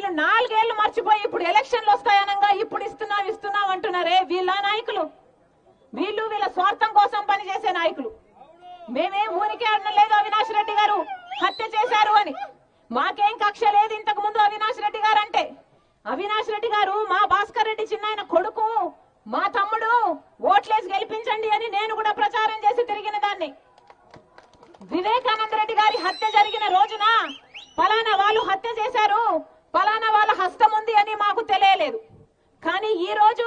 వీళ్ళు 4 ఏళ్లు మర్చిపోయి ఇప్పుడు ఎలక్షన్లు వస్తాయనగా ఇప్పుడు ఇస్తున్నాం అంటున్నారే వీళ్ళ నాయకులు. వీళ్ళ స్వార్థం కోసం పనిచేసే నాయకులు. మేమేం ఊరికే అనలేదు అవినాష్ రెడ్డి గారు హత్య చేశారు అని. మాకేం కక్ష లేదు ఇంతకు ముందు అవినాష్ రెడ్డి గారు అంటే. అవినాష్ రెడ్డి గారు మా భాస్కర్ రెడ్డి చిన్నాయన కొడుకు, మా తమ్ముడు, ఓట్లేసి గెలిపించండి అని నేను కూడా ప్రచారం చేసి తిరిగిన దాన్ని. వివేకానంద రెడ్డి గారి హత్య జరిగిన రోజున పలానా వాళ్ళు హత్య చేశారు, పలానా వాళ్ళ హస్తం ఉంది అని మాకు తెలియలేదు. కానీ ఈ రోజు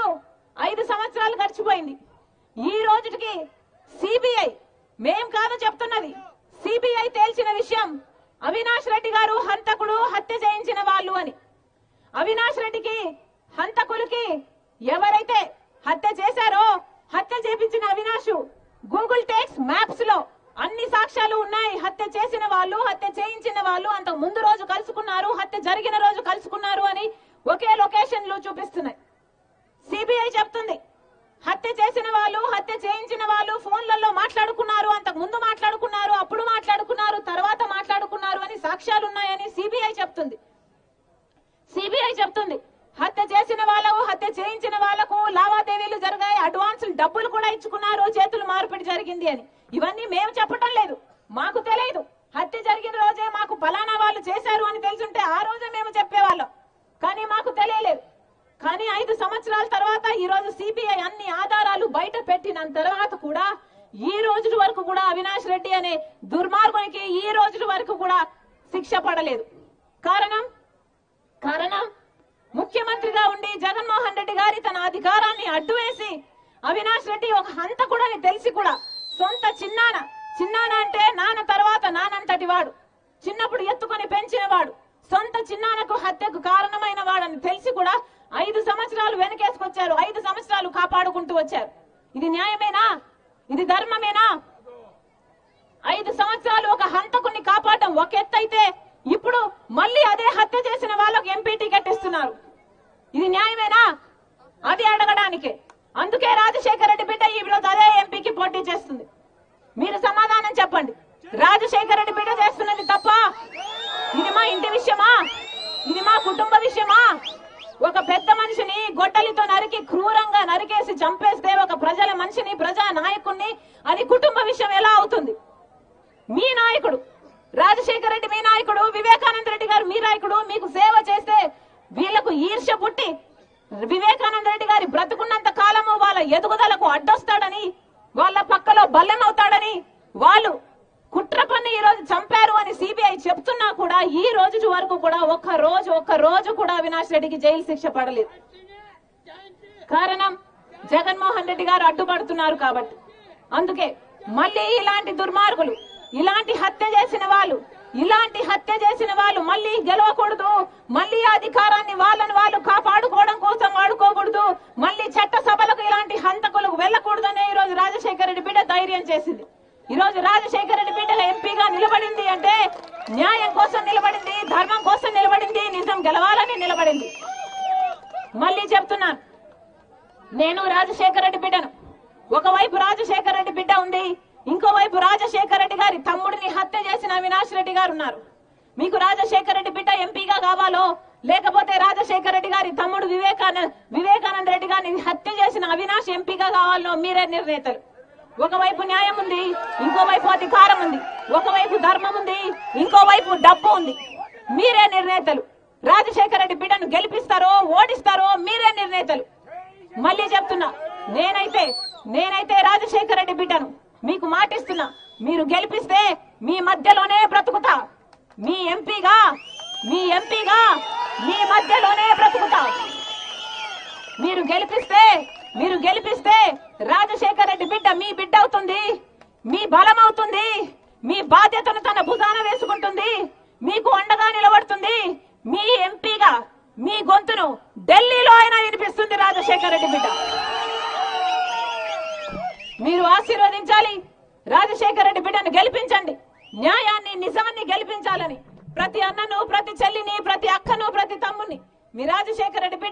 5 సంవత్సరాలు గడిచిపోయింది. ఈ రోజుకి సిబిఐ, మేం కాదు చెప్తున్నది, సిబిఐ తేల్చిన విషయం అవినాష్ రెడ్డి గారు హంతకుడు, హత్య చేయించిన వాళ్ళు అని. అవినాష్ రెడ్డికి, హంతకులకి ఎవరైతే హత్య చేశారో హత్య చేపించిన అవినాష్ గూగుల్ టేక్స్ మ్యాప్స్ లో అన్ని సాక్ష్యాలు ఉన్నాయి. హత్య చేసిన వాళ్ళు, హత్య చేయించిన వాళ్ళు అంతకు ముందు రోజు కలుసుకున్నారు, హత్య జరిగిన రోజు కలుసుకున్నారు అని ఒకే లొకేషన్లు చూపిస్తున్నాయి. సిబిఐ చెప్తుంది హత్య చేసిన వాళ్ళు, హత్య చేయించిన వాళ్ళు ఫోన్లలో మాట్లాడుకున్నారు, అంతకు ముందు మాట్లాడుకున్నారు, అప్పుడు మాట్లాడుకున్నారు, తర్వాత మాట్లాడుకున్నారు అని సాక్ష్యాలు ఉన్నాయని సిబిఐ చెప్తుంది. సిబిఐ చెప్తుంది హత్య చేసిన వాళ్ళకు, హత్య చేయించిన వాళ్లకు లావాదేవీలు జరిగాయి, అడ్వాన్సులు డబ్బులు కూడా ఇచ్చుకున్నారు, చేతులు మార్పిడి జరిగింది అని. ఇవన్నీ మేము చెప్పటం లేదు, మాకు తెలియదు. హత్య జరిగిన రోజే మాకు ఫలానా వాళ్ళు చేశారు అని తెలుసుంటే ఆ రోజే మేము చెప్పేవాళ్ళం, కానీ మాకు తెలియలేదు. కానీ 5 సంవత్సరాల తర్వాత ఈ రోజు సిబిఐ అన్ని ఆధారాలు బయట పెట్టిన తర్వాత కూడా ఈ రోజు వరకు కూడా అవినాష్ రెడ్డి అనే దుర్మార్గునికి ఈ రోజు వరకు కూడా శిక్ష పడలేదు. కారణం ముఖ్యమంత్రిగా ఉండి జగన్మోహన్ రెడ్డి గారి తన అధికారాన్ని అడ్డువేసి అవినాష్ రెడ్డి ఒక హంతకుడని తెలిసి కూడా సొంత చిన్నాన అంటే నాన్న తర్వాత నానంతటి వాడు, చిన్నప్పుడు ఎత్తుకొని పెంచిన వాడు, సొంత చిన్నానకు హత్యకు కారణమైన వాడని తెలిసి కూడా 5 సంవత్సరాలు వెనకేసుకొచ్చారు, 5 సంవత్సరాలు కాపాడుకుంటూ వచ్చారు. ఇది న్యాయమేనా? ఇది ధర్మమేనా? 5 సంవత్సరాలు ఒక హంతకుని కాపాడటం ఒక ఎత్తు అయితే ఇప్పుడు మళ్ళీ అదే హత్య చేసిన వాళ్ళకు ఎంపీ టికెట్ ఇస్తున్నారు. ఇది న్యాయమేనా? అది అడగడానికే. అందుకే రాజశేఖర రెడ్డి బిడ్డ ఈ రోజు అదే ఎంపీకి పోటీ చేస్తుంది. మీరు సమాధానం చెప్పండి. రాజశేఖర రెడ్డి బిడ్డ చేస్తున్నది తప్ప? ఇది మా ఇంటి విషయమా? ఇది మా కుటుంబ విషయమా? ఒక పెద్ద మనిషిని గొడ్డలితో నరికి క్రూరంగా నరికేసి చంపేస్తే ఒక ప్రజల మనిషిని, ప్రజా నాయకుడిని, అది కుటుంబ విషయం ఎలా అవుతుంది? మీ నాయకుడు రాజశేఖర రెడ్డి, మీ నాయకుడు వివేకానంద రెడ్డి గారు, మీ నాయకుడు మీకు సేవ చేస్తే వీళ్లకు ఈర్ష్య పుట్టి వివేకానంద రెడ్డి గారి బ్రతుకున్నంత కాలము వాళ్ళ ఎదుగుదలకు అడ్డొస్తాడని, వాళ్ళ పక్కలో బల్లెమవుతాడని వాళ్ళు కుట్ర పన్ని ఈ రోజు చంపారు అని సిబిఐ చెప్తున్నా కూడా ఈ రోజు వరకు కూడా ఒక్క రోజు కూడా అవినాష్ రెడ్డికి జైలు శిక్ష పడలేదు. కారణం జగన్మోహన్ రెడ్డి గారు అడ్డుపడుతున్నారు కాబట్టి. అందుకే మళ్ళీ ఇలాంటి దుర్మార్గులు, ఇలాంటి హత్య చేసిన వాళ్ళు మళ్ళీ గెలవకూడదు, మళ్ళీ అధికారాన్ని వాళ్ళని వాళ్ళు కాపాడుకోవడం కోసం వాడుకోకూడదు, మళ్ళీ చట్ట సభలకు ఇలాంటి హంతకులకు వెళ్ళకూడదని ఈ రోజు రాజశేఖర రెడ్డి బిడ్డ ధైర్యం చేసింది. ఈ రోజు రాజశేఖర రెడ్డి బిడ్డ ఎంపీగా నిలబడింది అంటే న్యాయం కోసం నిలబడింది, ధర్మం కోసం నిలబడింది, నిజం గెలవాలని నిలబడింది. మళ్ళీ చెప్తున్నాను, నేను రాజశేఖర రెడ్డి బిడ్డను. ఒకవైపు రాజశేఖర రెడ్డి బిడ్డ ఉంది, ఇంకోవైపు రాజశేఖర రెడ్డి గారి తమ్ముడిని హత్య చేసిన అవినాష్ రెడ్డి గారు ఉన్నారు. మీకు రాజశేఖర రెడ్డి బిడ్డ ఎంపీగా కావాలో లేకపోతే రాజశేఖర రెడ్డి గారి తమ్ముడు వివేకానంద రెడ్డి గారిని హత్య చేసిన అవినాష్ ఎంపీగా కావాలో మీరే నిర్ణేతలు. ఒకవైపు న్యాయం ఉంది, ఇంకోవైపు అధికారం ఉంది, ఒకవైపు ధర్మం ఉంది, ఇంకోవైపు డబ్బు ఉంది. మీరే నిర్ణేతలు. రాజశేఖర రెడ్డి బిడ్డను గెలిపిస్తారో ఓడిస్తారో మీరే నిర్ణేతలు. మళ్ళీ చెప్తున్నా, నేనైతే రాజశేఖర రెడ్డి బిడ్డను మీకు మాటిస్తున్నా, మీరు గెలిపిస్తే మీ మధ్యలోనే బ్రతుకుతా. మీ ఎంపీగా మీ మధ్యలోనే బ్రతుకుతా. మీరు గెలిపిస్తే రాజశేఖర రెడ్డి బిడ్డ మీ బిడ్డ అవుతుంది, మీ బలం అవుతుంది, మీ బాధ్యతను తన భుజాన వేసుకుంటుంది, మీకు అండగా నిలబడుతుంది. మీ ఎంపీగా మీ గొంతును ఢిల్లీలో అయినా వినిపిస్తుంది రాజశేఖర రెడ్డి బిడ్డ. మీరు ఆశీర్వదించాలి, రాజశేఖర రెడ్డి బిడ్డను గెలిపించండి. న్యాయాన్ని, నిజాన్ని గెలిపించాలని ప్రతి అన్నను, ప్రతి చెల్లిని, ప్రతి అక్కను, ప్రతి తమ్ముని మీ రాజశేఖర రెడ్డి బిడ్డ